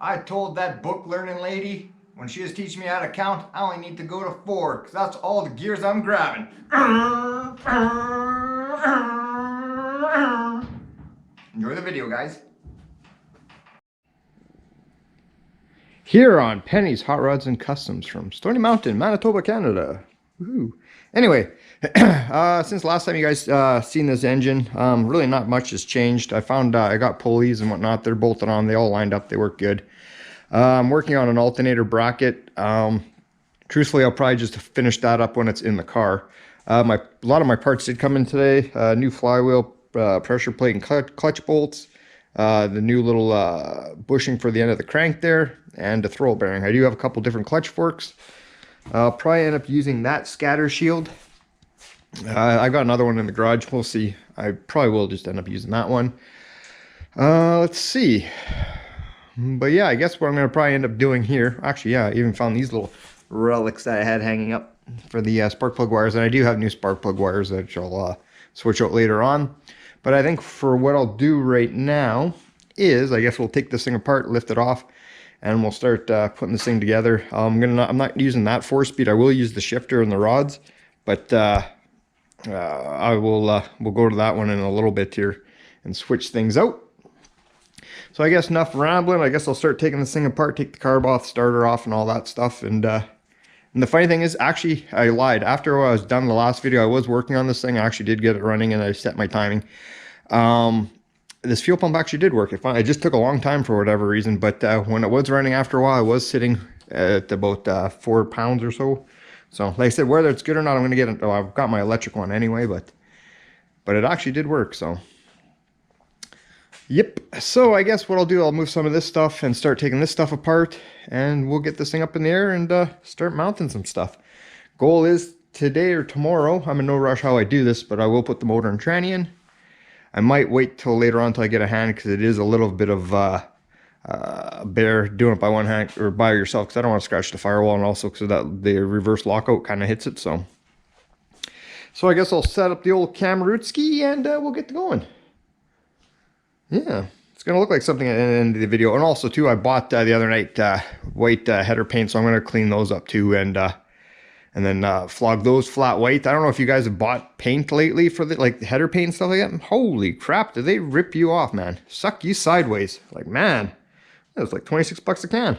I told that book learning lady when she was teaching me how to count, I only need to go to 4 because that's all the gears I'm grabbing. Enjoy the video, guys. Here on Penny's Hot Rods and Customs from Stony Mountain, Manitoba, Canada. Woohoo. Anyway, since last time you guys seen this engine, really not much has changed. I found I got pulleys and whatnot. They're bolted on. They all lined up. They work good. I'm working on an alternator bracket. Truthfully, I'll probably just finish that up when it's in the car. A lot of my parts did come in today. New flywheel, pressure plate and clutch bolts. The new little bushing for the end of the crank there, and a throw bearing. I do have a couple different clutch forks. I'll probably end up using that scatter shield. I've got another one in the garage. We'll see. I probably will just end up using that one. Let's see. But yeah, I guess what I'm going to probably end up doing here. Actually, yeah, I even found these little relics that I had hanging up for the spark plug wires. And I do have new spark plug wires that I'll switch out later on. But I think for what I'll do right now is, I guess we'll take this thing apart, lift it off, and we'll start putting this thing together. I'm not using that 4-speed. I will use the shifter and the rods, but we'll go to that one in a little bit here and switch things out. So I guess enough rambling. I guess I'll start taking this thing apart, take the carb off, starter off, and all that stuff. And the funny thing is, actually, I lied. After I was done the last video, I was working on this thing. I actually did get it running, and I set my timing. This fuel pump actually did work. It just took a long time for whatever reason, but when it was running after a while, I was sitting at about 4 pounds or so. So, like I said, whether it's good or not, I'm going to get it. Oh, I've got my electric one anyway, but it actually did work, so. Yep, so I guess what I'll do, I'll move some of this stuff and start taking this stuff apart, and we'll get this thing up in the air and start mounting some stuff. Goal is today or tomorrow. I'm in no rush how I do this, but I will put the motor and tranny in. I might wait till later on till I get a hand, because it is a little bit of bear doing it by one hand or by yourself, because I don't want to scratch the firewall, and also because that the reverse lockout kind of hits it. So I guess I'll set up the old Kamarutski and we'll get going. Yeah, it's going to look like something at the end of the video. And also, too, I bought the other night white header paint, so I'm going to clean those up, too, and then flog those flat white. I don't know if you guys have bought paint lately for the header paint and stuff like that. Holy crap, do they rip you off, man. Suck you sideways. Like, man, that was like 26 bucks a can.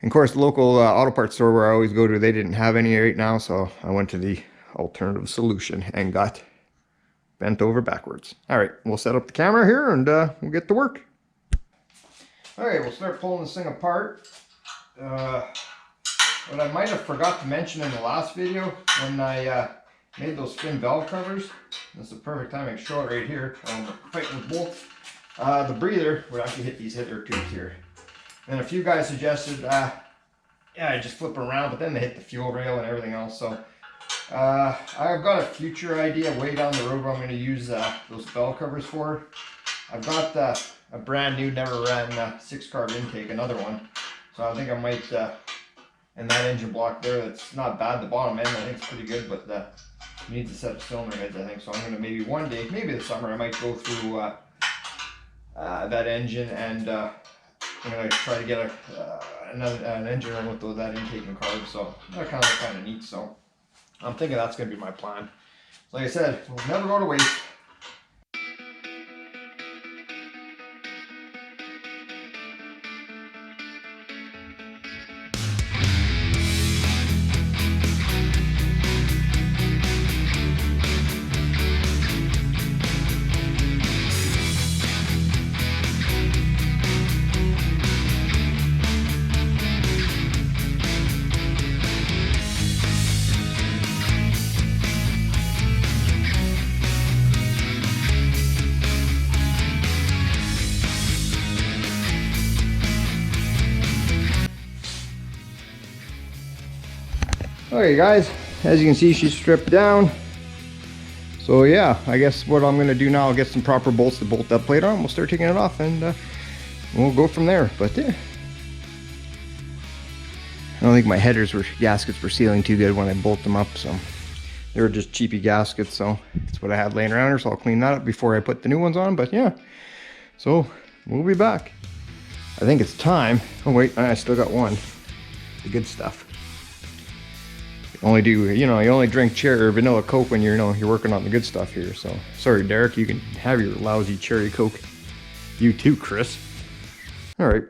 And of course, the local auto parts store where I always go to, they didn't have any right now, so I went to the alternative solution and got bent over backwards. All right, we'll set up the camera here and we'll get to work. All right, we'll start pulling this thing apart. What I might have forgot to mention in the last video, when I made those fin valve covers, this is the perfect time to show it right here. Fighting with bolts. The breather would actually hit these header tubes here. And a few guys suggested, yeah, I just flip around, but then they hit the fuel rail and everything else. So I've got a future idea way down the road where I'm going to use those valve covers for. I've got a brand new, never ran 6-carb intake, another one. So I think I might, and that engine block there, that's not bad. The bottom end, I think, is pretty good, but needs a set of cylinder heads, I think. So I'm going to maybe one day, maybe this summer, I might go through that engine, and I'm going to try to get an engine run with that intake and carbs. So that kind of neat. So I'm thinking that's going to be my plan. Like I said, we'll never go to waste. Okay guys, as you can see, she's stripped down. So yeah, I guess what I'm going to do now, I'll get some proper bolts to bolt that plate on. We'll start taking it off and we'll go from there. But yeah, I don't think my gaskets were sealing too good when I bolt them up, so they were just cheapy gaskets. So that's what I had laying around here, so I'll clean that up before I put the new ones on. But yeah, so we'll be back. I think it's time. Oh wait, I still got one. The good stuff. You only do, you only drink cherry or vanilla Coke when you're working on the good stuff here. So sorry, Derek, you can have your lousy cherry Coke. You too, Chris. All right.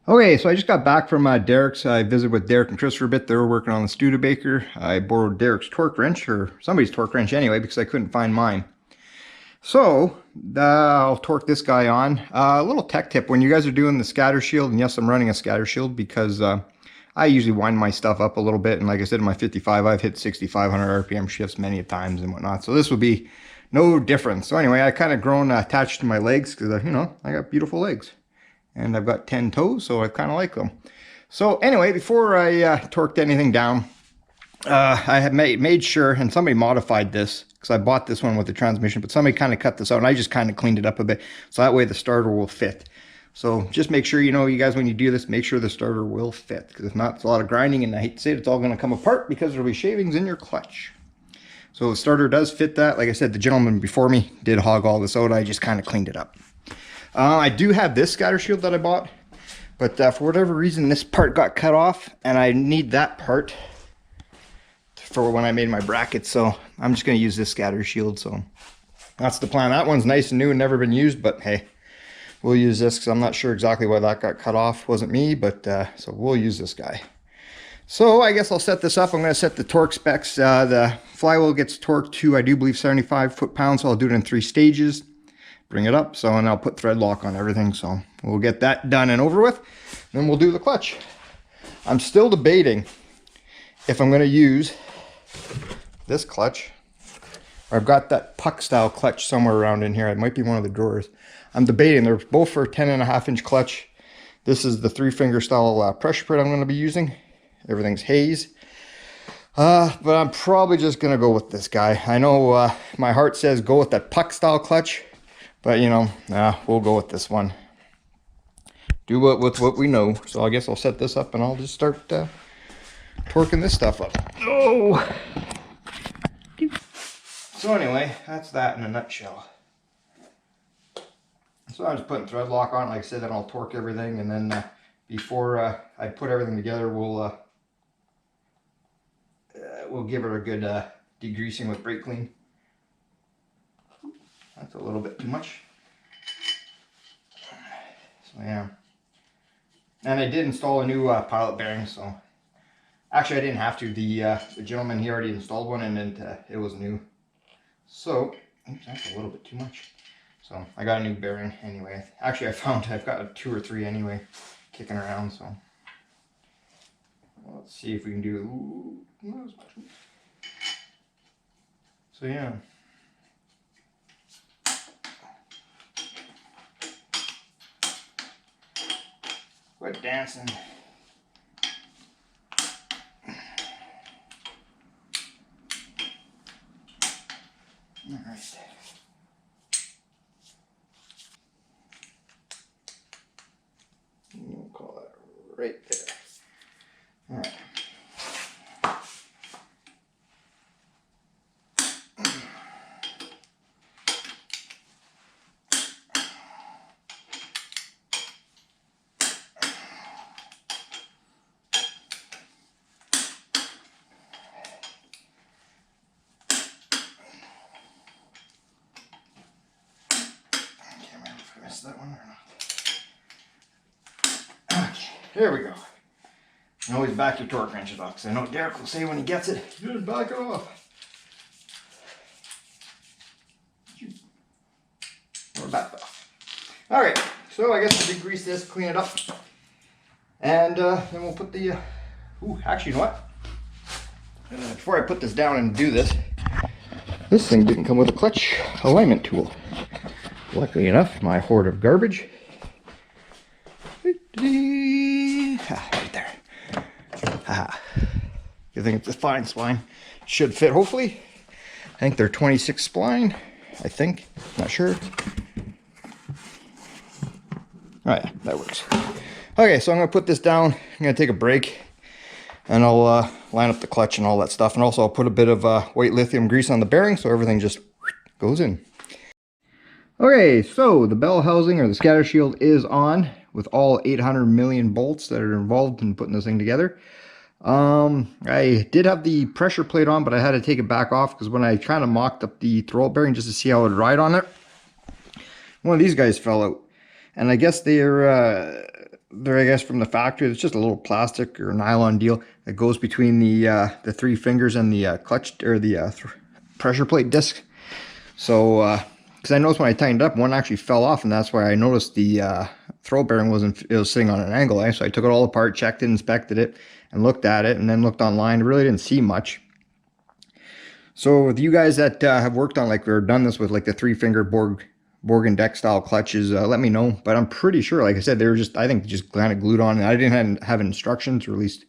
Okay, so I just got back from Derek's. I visited with Derek and Chris for a bit. They were working on the Studebaker. I borrowed Derek's torque wrench, or somebody's torque wrench anyway, because I couldn't find mine. So I'll torque this guy on. A little tech tip: when you guys are doing the scatter shield, and yes, I'm running a scatter shield because I usually wind my stuff up a little bit. And like I said, in my 55, I've hit 6,500 RPM shifts many times and whatnot. So this will be no different. So anyway, I kind of grown attached to my legs because I got beautiful legs. And I've got 10 toes, so I kind of like them. So anyway, before I torqued anything down, I had made sure, and somebody modified this, because I bought this one with the transmission, but somebody kind of cut this out, and I just kind of cleaned it up a bit, so that way the starter will fit. So just make sure, you guys, when you do this, make sure the starter will fit, because if not, it's a lot of grinding, and I hate to say it, it's all going to come apart because there'll be shavings in your clutch. So the starter does fit that. Like I said, the gentleman before me did hog all this out. I just kind of cleaned it up. I do have this scatter shield that I bought, but for whatever reason this part got cut off, and I need that part for when I made my bracket, so I'm just going to use this scatter shield. So that's the plan. That one's nice and new and never been used, but hey, we'll use this because I'm not sure exactly why that got cut off. Wasn't me, but so we'll use this guy. So I guess I'll set this up. I'm going to set the torque specs. The flywheel gets torqued to, I do believe, 75 foot-pounds, so I'll do it in 3 stages. Bring it up, and I'll put thread lock on everything, so we'll get that done and over with. Then we'll do the clutch. I'm still debating if I'm going to use this clutch, or I've got that puck style clutch somewhere around in here. It might be one of the drawers. I'm debating. They're both for 10.5-inch clutch. This is the 3-finger style pressure plate I'm going to be using. Everything's haze. But I'm probably just going to go with this guy. I know my heart says go with that puck style clutch, but we'll go with this one. Do with what we know. So I guess I'll set this up and I'll just start torquing this stuff up. Oh! So anyway, that's that in a nutshell. So I'm just putting thread lock on. Like I said, then I'll torque everything, and then before I put everything together, we'll give it a good degreasing with brake clean. That's a little bit too much. So yeah. And I did install a new pilot bearing, so actually I didn't have to. The gentleman, he already installed one, and then it was new. So oops, that's a little bit too much. So I got a new bearing anyway. Actually, I found I've got 2 or 3 anyway kicking around. So well, let's see if we can do. Ooh, not as much. So yeah. Quit dancing. All right. We'll call that right there. All right. That one or not? Okay, here we go. And always back your torque wrenches off, because I know Derek will say when he gets it, just back it off. Or back off. Alright, so I guess we'll degrease this, clean it up, and then we'll put the ooh, actually, you know what? Before I put this down and do this thing didn't come with a clutch alignment tool. Luckily enough, my hoard of garbage. Right there. Good thing it's a fine spline. Should fit, hopefully. I think they're 26 spline. I think. Not sure. Oh yeah, that works. Okay, so I'm going to put this down. I'm going to take a break. And I'll line up the clutch and all that stuff. And also I'll put a bit of white lithium grease on the bearing so everything just goes in. Okay, so the bell housing or the scatter shield is on with all 800 million bolts that are involved in putting this thing together. I did have the pressure plate on, but I had to take it back off because when I kind of mocked up the throw bearing just to see how it would ride on it, one of these guys fell out. And I guess they're I guess from the factory. It's just a little plastic or nylon deal that goes between the three fingers and the clutch or the pressure plate disc. So because I noticed when I tightened up, one actually fell off, and that's why I noticed the throw bearing it was sitting on an angle. So I took it all apart, checked it, inspected it, and looked at it, and then looked online. I really didn't see much. So with you guys that have worked on or done this with like the 3-finger Borg deck style clutches, let me know. But I'm pretty sure, like I said, they were I think just kind of glued on. I didn't have instructions, or at least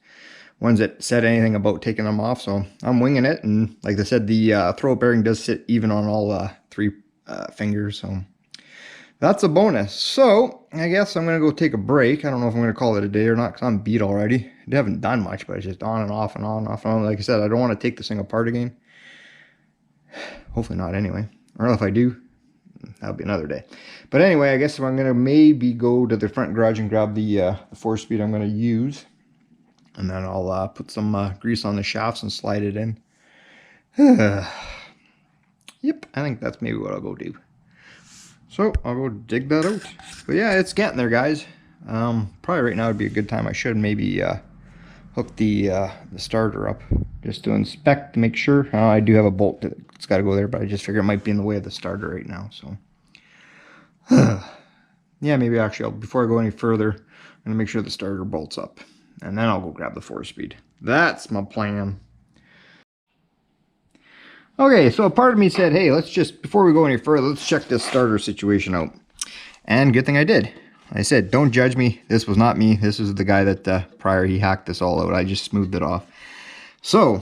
ones that said anything about taking them off. So I'm winging it, and like I said, the throw bearing does sit even on all 3 fingers, so that's a bonus. So I guess I'm gonna go take a break. I don't know if I'm gonna call it a day or not because I'm beat already. I haven't done much, but it's just on and off and on and off and on. Like I said, I don't want to take this thing apart again. Hopefully not anyway. Or if I do, that'll be another day. But anyway, I guess I'm gonna maybe go to the front garage and grab the 4-speed I'm gonna use, and then I'll put some grease on the shafts and slide it in. Yep, I think that's maybe what I'll go do. So I'll go dig that out. But yeah, it's getting there, guys. Probably right now would be a good time. I should maybe hook the starter up just to inspect to make sure. I do have a bolt that's got to go there, but I just figure it might be in the way of the starter right now. So yeah, maybe actually before I go any further, I'm gonna make sure the starter bolts up, and then I'll go grab the 4-speed. That's my plan. Okay, so a part of me said, hey, let's just, before we go any further, let's check this starter situation out. And good thing I did. I said, don't judge me. This was not me. This is the guy that prior he hacked this all out. I just smoothed it off. So,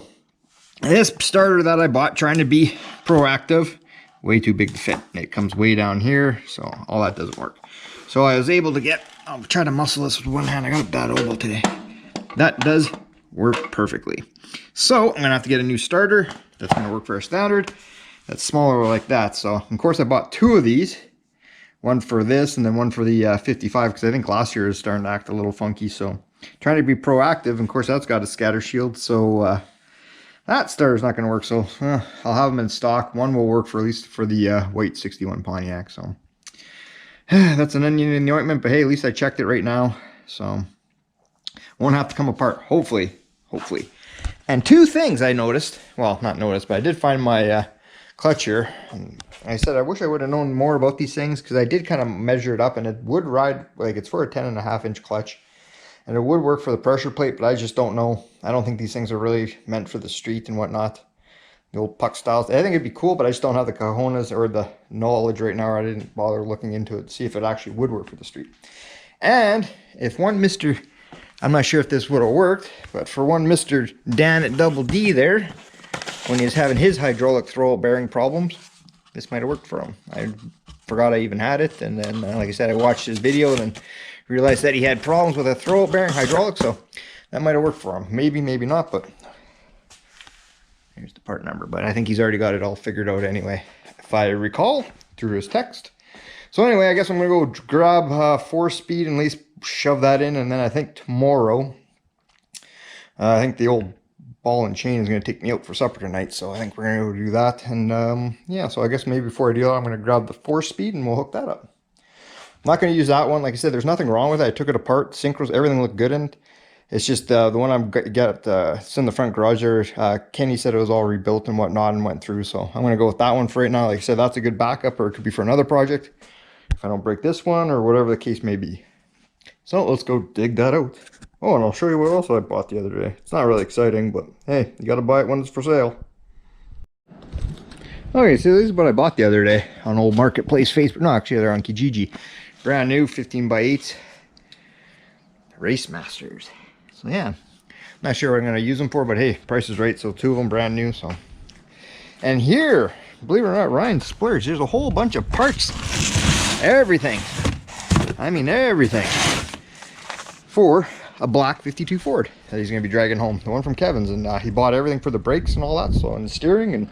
this starter that I bought, trying to be proactive, way too big to fit. It comes way down here, so all that doesn't work. So I was able to get, I'll try to muscle this with one hand. I got a bad elbow today. That does work perfectly. So, I'm going to have to get a new starter. That's going to work for a standard. That's smaller like that. So, of course, I bought 2 of these. One for this and then one for the 55, because I think last year is starting to act a little funky. So, trying to be proactive. Of course, that's got a scatter shield. So, that starter's not going to work. So, I'll have them in stock. One will work for at least for the white 61 Pontiac. So, that's an onion in the ointment. But hey, at least I checked it right now. So, won't have to come apart. Hopefully. Hopefully. And 2 things I noticed, well, not noticed, but I did find my clutch here. And I said I wish I would have known more about these things, because I did kind of measure it up, and it would ride, like it's for a 10.5-inch clutch, and it would work for the pressure plate, but I just don't know. I don't think these things are really meant for the street and whatnot. The old puck styles. I think it'd be cool, but I just don't have the cojones or the knowledge right now, or I didn't bother looking into it to see if it actually would work for the street. And if one Mr. I'm not sure if this would have worked, but for one Mr. Dan at Double D there, when he was having his hydraulic throw bearing problems, this might have worked for him. I forgot I even had it, and then, like I said, I watched his video and then realized that he had problems with a throw bearing hydraulic, so that might have worked for him. Maybe, maybe not, but here's the part number. But I think he's already got it all figured out anyway, if I recall, through his text. So anyway, I guess I'm going to go grab 4-speed and at least shove that in, and then I think tomorrow, I think the old ball and chain is going to take me out for supper tonight, so I think we're going to go do that. And yeah, so I guess maybe before I do that, I'm going to grab the 4-speed and we'll hook that up. I'm not going to use that one. Like I said, there's nothing wrong with it. I took it apart, synchros, everything looked good in it. It's just the one I'm it's in the front garage there. Kenny said it was all rebuilt and whatnot and went through, so I'm going to go with that one for right now. Like I said, that's a good backup, or it could be for another project if I don't break this one or whatever the case may be. So let's go dig that out. Oh, and I'll show you what else I bought the other day. It's not really exciting, but hey, you got to buy it when it's for sale. Okay, so this is what I bought the other day on old Marketplace Facebook. No, actually they're on Kijiji. Brand new 15x8 Race Masters. So yeah, not sure what I'm going to use them for, but hey, price is right, so 2 of them brand new. So, and here, believe it or not, Ryan splurged. There's a whole bunch of parts, everything. I mean everything, for a black 52 Ford that he's going to be dragging home. The one from Kevin's, and he bought everything for the brakes and all that, so, and the steering, and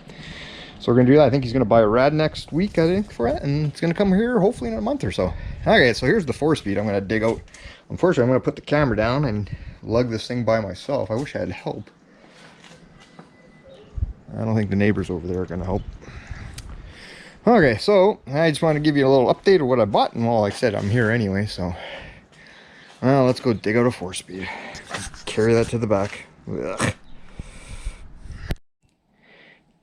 So we're gonna do that. I think he's gonna buy a rad next week, I think, for it, and it's gonna come here hopefully in a month or so. Okay, so here's the 4-speed I'm gonna dig out. Unfortunately, I'm gonna put the camera down and lug this thing by myself. I wish I had help. I don't think the neighbors over there are gonna help. Okay, so I just want to give you a little update of what I bought, and well, like I said, I'm here anyway, so well, let's go dig out a 4-speed. Carry that to the back. Ugh.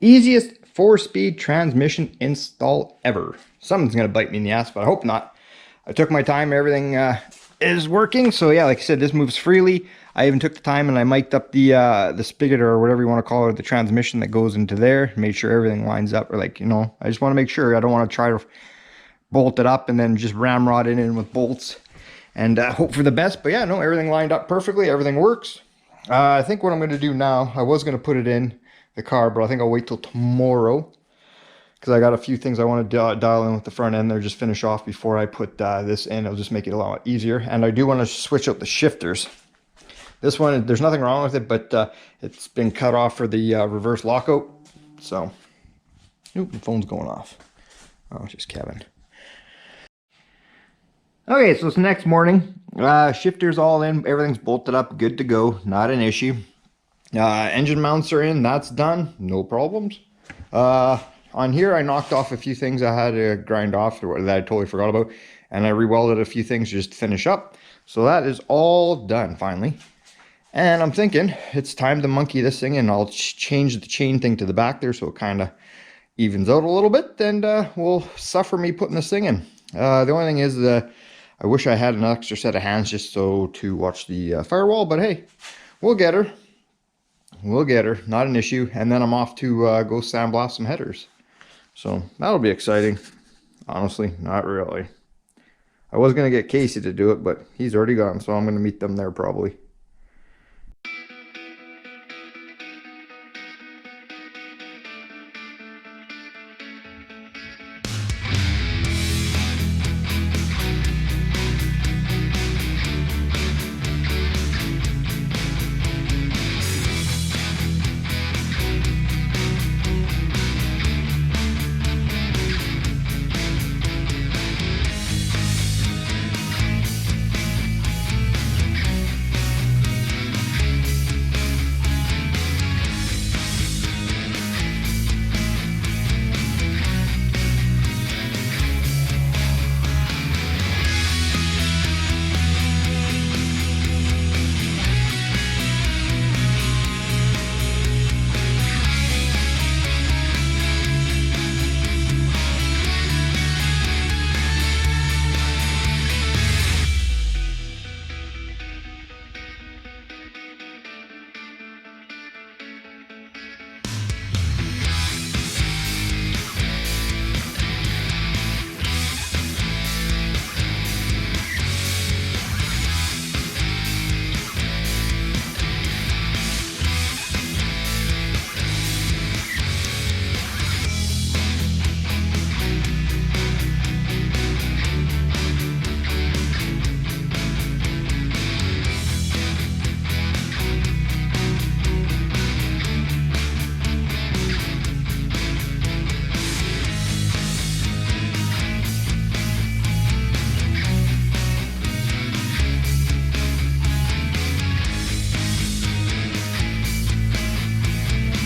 Easiest 4-speed transmission install ever. Something's gonna bite me in the ass, but I hope not. I took my time. Everything is working. So yeah, like I said, this moves freely. I even took the time and I mic'd up the spigot, or whatever you want to call it, the transmission that goes into there. Made sure everything lines up. Or like, you know, I just want to make sure. I don't want to try to bolt it up and then just ramrod it in with bolts and hope for the best. But yeah, no, everything lined up perfectly. Everything works. I think what I'm going to do now, I was going to put it in the car, but I think I'll wait till tomorrow, because I got a few things I want to dial in with the front end there, just finish off before I put this in. It'll just make it a lot easier. And I do want to switch out the shifters. This one, there's nothing wrong with it, but it's been cut off for the reverse lockout. So, oop, the phone's going off. Oh, it's just Kevin. Okay, so it's next morning. Shifters all in, everything's bolted up, good to go, not an issue. Engine mounts are in, that's done, no problems. On here, I knocked off a few things I had to grind off that I totally forgot about, and I rewelded a few things just to finish up. So that is all done finally. And I'm thinking it's time to monkey this thing, and I'll change the chain thing to the back there so it kind of evens out a little bit, and will suffer me putting this thing in. The only thing is that I wish I had an extra set of hands just so to watch the firewall, but hey, we'll get her. We'll get her, not an issue. And then I'm off to go sandblast some headers. So that'll be exciting. Honestly, not really. I was going to get Casey to do it, but he's already gone, so I'm going to meet them there probably.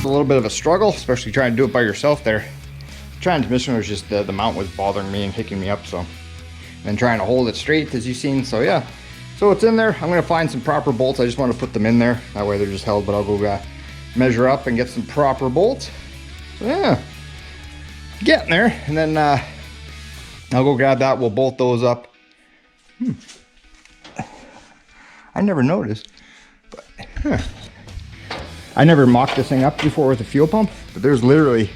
A little bit of a struggle, especially trying to do it by yourself there. Transmission was just the mount was bothering me and hicking me up, so, and then trying to hold it straight, as you've seen. So yeah, so it's in there. I'm gonna find some proper bolts. I just want to put them in there, that way they're just held, but I'll go measure up and get some proper bolts. So yeah, getting there. And then I'll go grab that, we'll bolt those up. I never noticed, but I never mocked this thing up before with a fuel pump, but there's literally,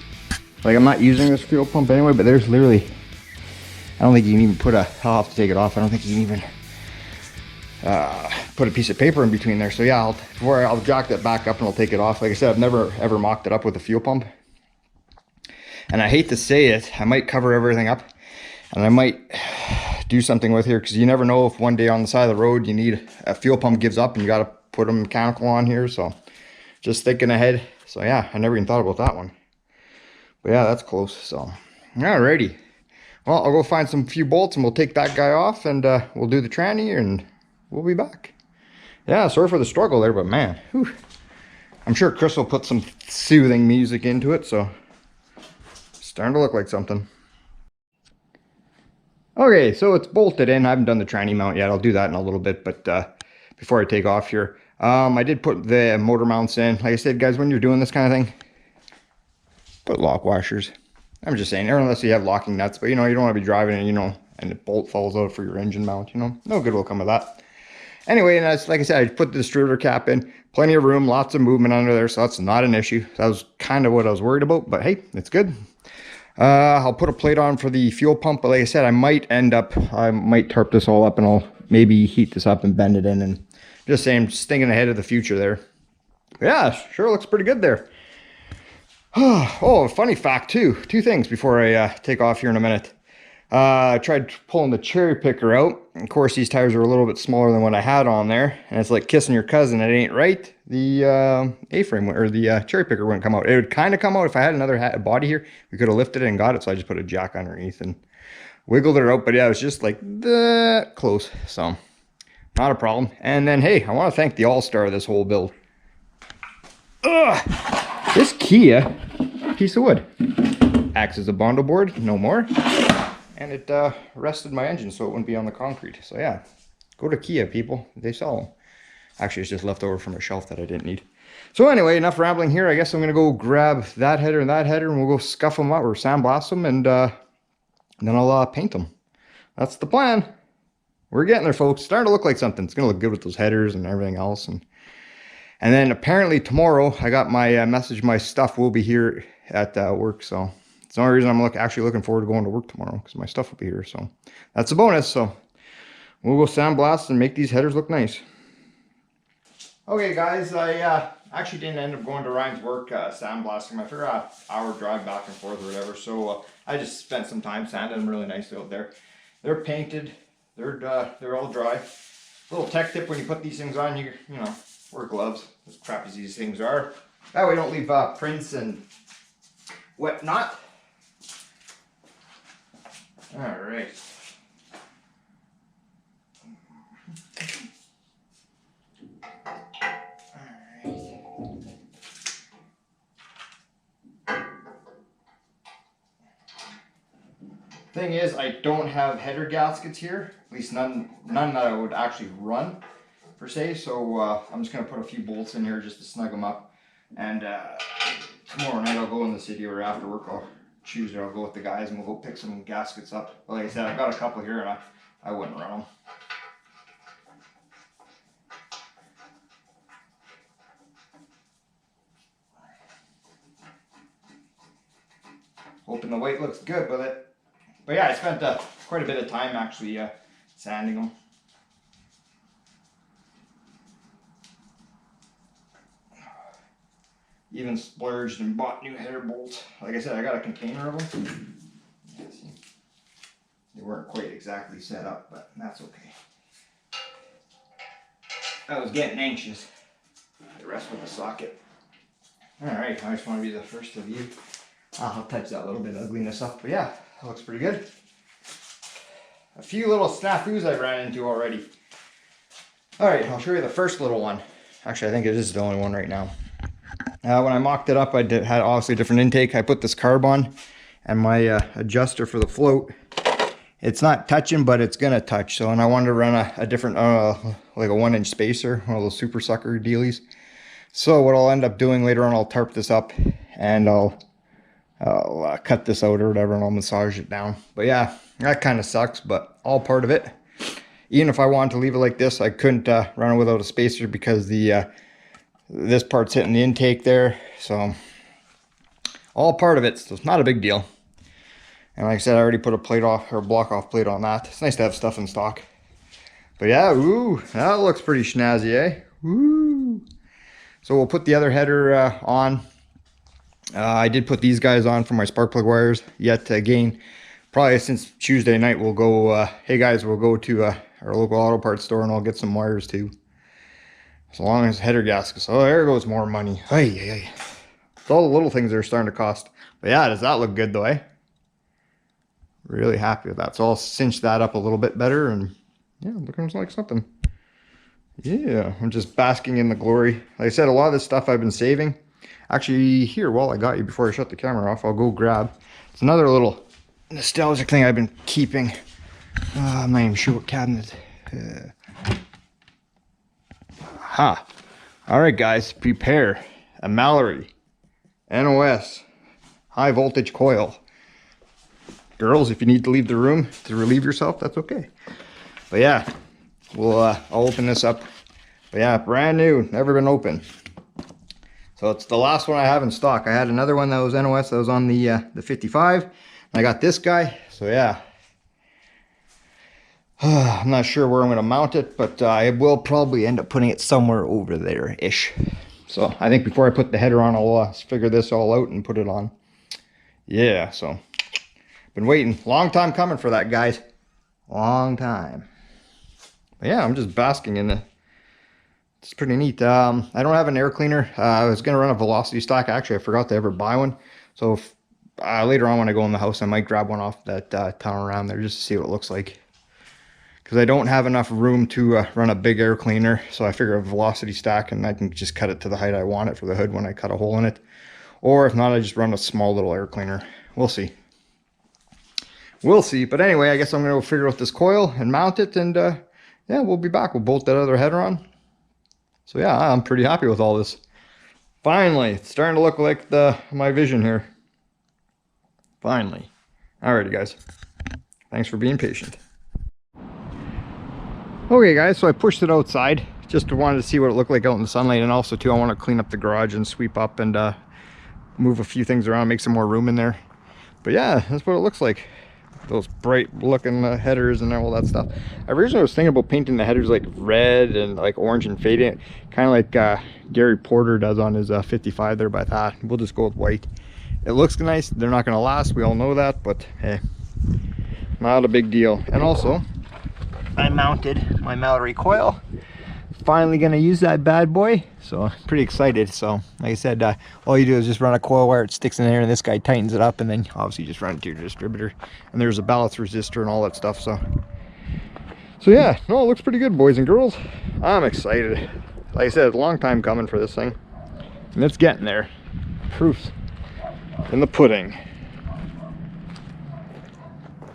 like, I'm not using this fuel pump anyway, but there's literally, I don't think you can even put a, I'll have to take it off. I don't think you can even put a piece of paper in between there. So yeah, I'll jack that back up and I'll take it off. Like I said, I've never ever mocked it up with a fuel pump. And I hate to say it, I might cover everything up and I might do something with here, because you never know if one day on the side of the road you need a fuel pump gives up and you got to put a mechanical on here. So just thinking ahead. So yeah, I never even thought about that one. But yeah, that's close. So, alrighty. Well, I'll go find some few bolts and we'll take that guy off and we'll do the tranny and we'll be back. Yeah, sorry for the struggle there, but man, whew. I'm sure Chris will put some soothing music into it, so it's starting to look like something. Okay, so it's bolted in. I haven't done the tranny mount yet. I'll do that in a little bit, but before I take off here, I did put the motor mounts in. Like I said, guys, when you're doing this kind of thing, put lock washers. I'm just saying, unless you have locking nuts, but you know, you don't want to be driving and, you know, and the bolt falls out for your engine mount, you know, no good will come of that. Anyway, and that's, like I said, I put the distributor cap in, plenty of room, lots of movement under there, so that's not an issue. That was kind of what I was worried about, but hey, it's good. I'll put a plate on for the fuel pump, but like I said, I might tarp this all up and I'll maybe heat this up and bend it in, and just saying, just thinking ahead of the future there. Yeah, sure looks pretty good there. Oh, a funny fact too. Two things before I take off here in a minute. I tried pulling the cherry picker out. Of course, these tires are a little bit smaller than what I had on there. And it's like kissing your cousin. It ain't right. The A-frame or the cherry picker wouldn't come out. It would kind of come out if I had another body here. We could have lifted it and got it. So I just put a jack underneath and wiggled it out. But yeah, it was just like that close. So not a problem. And then, hey, I want to thank the all-star of this whole build. Ugh, this Kia piece of wood acts as a Bondo board, no more. And it rested my engine so it wouldn't be on the concrete. So yeah, go to Kia, people. They sell them. Actually, it's just left over from a shelf that I didn't need. So anyway, enough rambling here. I guess I'm going to go grab that header, and we'll go scuff them up or sandblast them, and then I'll paint them. That's the plan. We're getting there, folks. Starting to look like something. It's going to look good with those headers and everything else. And then apparently tomorrow, I got my message. My stuff will be here at work, so... It's the only reason I'm actually looking forward to going to work tomorrow, because my stuff will be here. So that's a bonus. So we'll go sandblast and make these headers look nice. Okay, guys, I actually didn't end up going to Ryan's work sandblasting. I figured out an hour drive back and forth or whatever. So I just spent some time sanding them really nicely out there. They're painted. They're all dry. Little tech tip: when you put these things on, you know, wear gloves. As crappy as these things are, that way you don't leave prints and whatnot. All right. Thing is, I don't have header gaskets here, at least none that I would actually run per se. So I'm just gonna put a few bolts in here just to snug them up. And tomorrow night I'll go in the city, or after work I'll choose, or I'll go with the guys and we'll go pick some gaskets up. But like I said, I've got a couple here and I wouldn't run them. Hoping the weight looks good with it. But yeah, I spent quite a bit of time actually sanding them. Even splurged and bought new header bolts. Like I said, I got a container of them. Yeah, see, they weren't quite exactly set up, but that's okay. I was getting anxious. The rest with the socket. Alright, I just want to be the first of you. I'll touch that little bit of ugliness up, but yeah, that looks pretty good. A few little snafus I ran into already. Alright, I'll show you the first little one. Actually, I think it is the only one right now. When I mocked it up, I had obviously a different intake. I put this carb on, and my adjuster for the float, it's not touching, but it's gonna touch. So, and I wanted to run a different, like a 1-inch spacer, one of those super sucker dealies. So what I'll end up doing later on, I'll tarp this up, and I'll cut this out or whatever, and I'll massage it down. But yeah, that kind of sucks, but all part of it. Even if I wanted to leave it like this, I couldn't run it without a spacer, because the this part's hitting the intake there. So all part of it, so it's not a big deal. And like I said, I already put a plate off, or a block off plate on that. It's nice to have stuff in stock. But yeah, ooh, that looks pretty snazzy, eh? Woo! So we'll put the other header on. I did put these guys on for my spark plug wires. Yet again, probably since Tuesday night, we'll go, hey guys, we'll go to our local auto parts store and I'll get some wires too. As long as header gaskets. Oh, there goes more money. Hey. It's all the little things that are starting to cost. But yeah, does that look good though, eh? Really happy with that. So I'll cinch that up a little bit better, and yeah, looking like something. Yeah, I'm just basking in the glory. Like I said, a lot of this stuff I've been saving. Actually, here, while I got you, before I shut the camera off, I'll go grab. It's another little nostalgic thing I've been keeping. I'm not even sure what cabinet. Aha. All right, guys, prepare a Mallory NOS high voltage coil. Girls, if you need to leave the room to relieve yourself, that's okay. But yeah, I'll open this up. But yeah, brand new, never been opened. So it's the last one I have in stock. I had another one that was NOS that was on the 55. And I got this guy. So yeah, I'm not sure where I'm going to mount it, but I will probably end up putting it somewhere over there-ish. So I think before I put the header on, I'll figure this all out and put it on. Yeah, so been waiting. Long time coming for that, guys. Long time. But yeah, I'm just basking in it. It's pretty neat. I don't have an air cleaner. I was going to run a velocity stack. Actually, I forgot to ever buy one. So if, later on when I go in the house, I might grab one off that tunnel around there just to see what it looks like. Because I don't have enough room to run a big air cleaner. So I figure a velocity stack, and I can just cut it to the height I want it for the hood when I cut a hole in it. Or if not, I just run a small little air cleaner. We'll see. We'll see. But anyway, I guess I'm going to figure out this coil and mount it. And yeah, we'll be back. We'll bolt that other header on. So yeah, I'm pretty happy with all this. Finally, it's starting to look like my vision here. Finally. Alrighty, guys. Thanks for being patient. Okay, guys, so I pushed it outside. Just wanted to see what it looked like out in the sunlight. And also, too, I want to clean up the garage and sweep up and move a few things around, make some more room in there. But yeah, that's what it looks like. Those bright looking headers and all that stuff. I originally was thinking about painting the headers like red and like orange and fading, kind of like Gary Porter does on his 55 there, but I thought we'll just go with white. It looks nice. They're not going to last, we all know that, but hey, not a big deal. And also, I mounted my Mallory coil. Finally going to use that bad boy, so I'm pretty excited. So like I said, all you do is just run a coil wire, it sticks in there, and this guy tightens it up, and then obviously just run it to your distributor, and there's a ballast resistor and all that stuff. So yeah, no, it looks pretty good, boys and girls. I'm excited. Like I said, it's a long time coming for this thing, and it's getting there. Proofs in the pudding.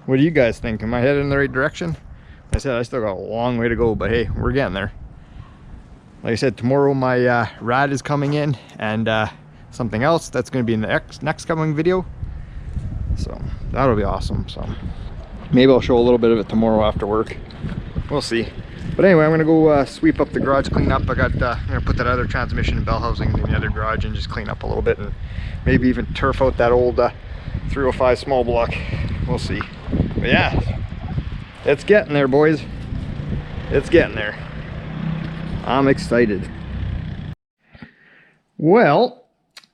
What do you guys think? Am I headed in the right direction? Like I said, I still got a long way to go, but hey, we're getting there. Like I said, tomorrow my rad is coming in, and something else that's going to be in the next coming video. So that'll be awesome. So maybe I'll show a little bit of it tomorrow after work. We'll see. But anyway, I'm going to go sweep up the garage, clean up. I'm going to put that other transmission and bell housing in the other garage and just clean up a little bit, and maybe even turf out that old 305 small block. We'll see. But yeah, it's getting there, boys. It's getting there. I'm excited. Well,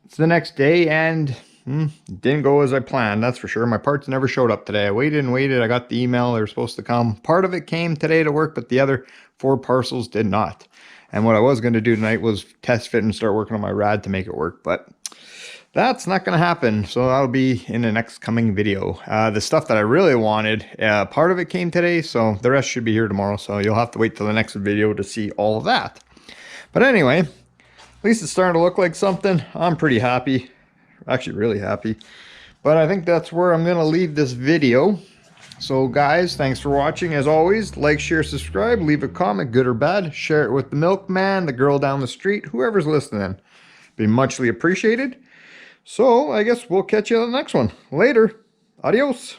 it's the next day, and it didn't go as I planned, that's for sure. My parts never showed up today. I waited and waited. I got the email they were supposed to come. Part of it came today to work, but the other 4 parcels did not. And what I was going to do tonight was test fit and start working on my rad to make it work, but that's not going to happen. So that'll be in the next coming video. The stuff that I really wanted, part of it came today, so the rest should be here tomorrow. So you'll have to wait till the next video to see all of that. But anyway, at least it's starting to look like something. I'm pretty happy, actually really happy. But I think that's where I'm going to leave this video. So guys, thanks for watching. As always, like, share, subscribe, leave a comment, good or bad. Share it with the milkman, the girl down the street, whoever's listening. Be muchly appreciated. So I guess we'll catch you on the next one. Later. Adios.